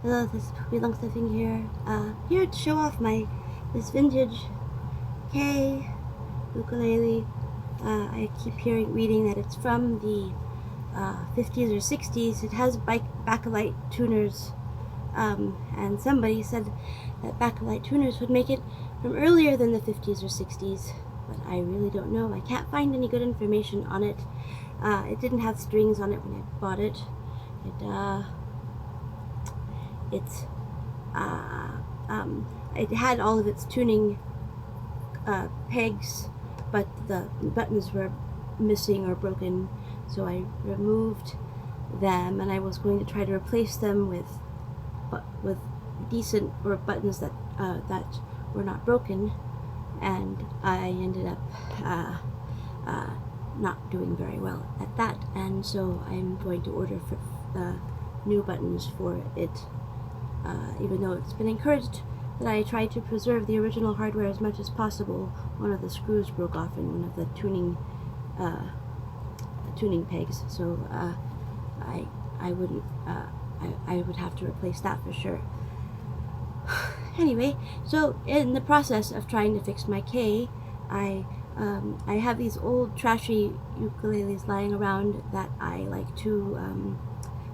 Hello, this is Poopy Long Stuffing here. Here to show off this vintage K ukulele. I keep reading that it's from the 50s or 60s. It has bakelite tuners, and somebody said that bakelite tuners would make it from earlier than the 50s or 60s, but I really don't know. I can't find any good information on it. It didn't have strings on it when I bought it. It had all of its tuning pegs, but the buttons were missing or broken, so I removed them, and I was going to try to replace them with decent buttons that were not broken, and I ended up not doing very well at that, and so I'm going to order new buttons for it. Even though it's been encouraged that I try to preserve the original hardware as much as possible, one of the screws broke off in one of the tuning pegs, so I would have to replace that for sure. Anyway, so in the process of trying to fix my K, I have these old trashy ukuleles lying around that I like to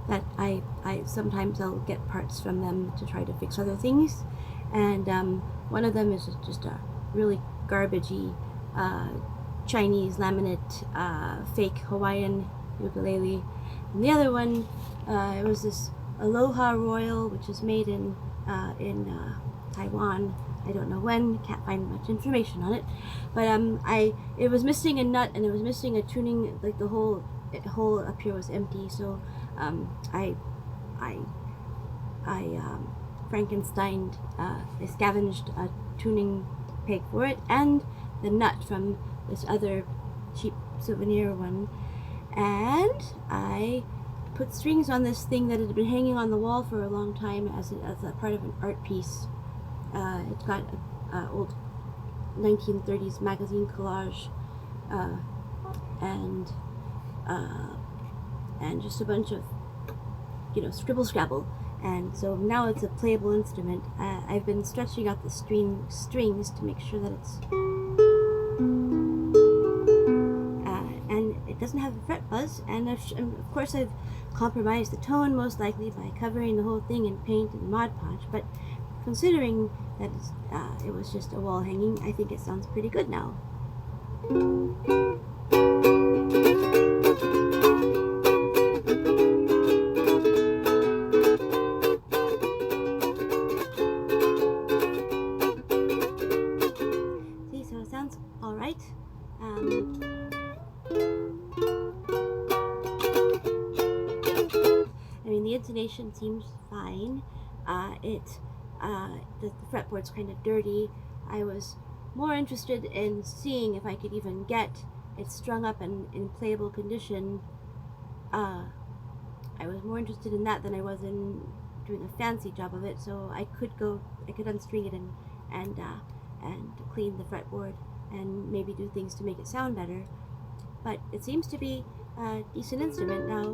that I sometimes I'll get parts from them to try to fix other things, and one of them is just a really garbagey Chinese laminate fake Hawaiian ukulele, and the other one it was this Aloha Royal, which is made in Taiwan. I don't know when, can't find much information on it, but it was missing a nut, and it was missing a tuning, like the whole up here was empty, so I Frankensteined, I scavenged a tuning peg for it and the nut from this other cheap souvenir one, and I put strings on this thing that had been hanging on the wall for a long time as a part of an art piece. It's got an old 1930s magazine collage, and just a bunch of, scribble scrabble, and so now it's a playable instrument. I've been stretching out the strings to make sure that it's and it doesn't have a fret buzz, and of course I've compromised the tone, most likely by covering the whole thing in paint and Mod Podge, but considering that it was just a wall hanging, I think it sounds pretty good now. See, so it sounds all right. I mean, the intonation seems fine. The fretboard's kind of dirty. I was more interested in seeing if I could even get it strung up in playable condition. I was more interested in that than I was in doing a fancy job of it. So I could unstring it and clean the fretboard and maybe do things to make it sound better. But it seems to be a decent instrument now.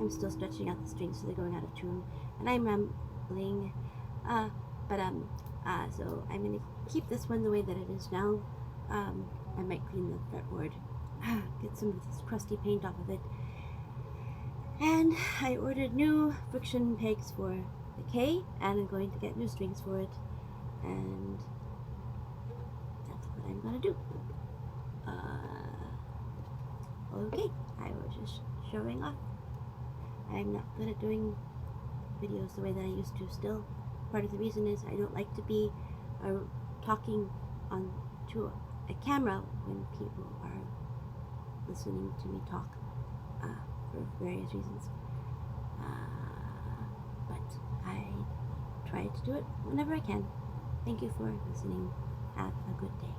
Still stretching out the strings so they're going out of tune, and I'm rambling, so I'm going to keep this one the way that it is now. I might clean the fretboard, get some of this crusty paint off of it, and I ordered new friction pegs for the K, and I'm going to get new strings for it, and that's what I'm going to do. Okay, I was just showing off. I'm not good at doing videos the way that I used to still. Part of the reason is I don't like to be talking to a camera when people are listening to me talk for various reasons. But I try to do it whenever I can. Thank you for listening. Have a good day.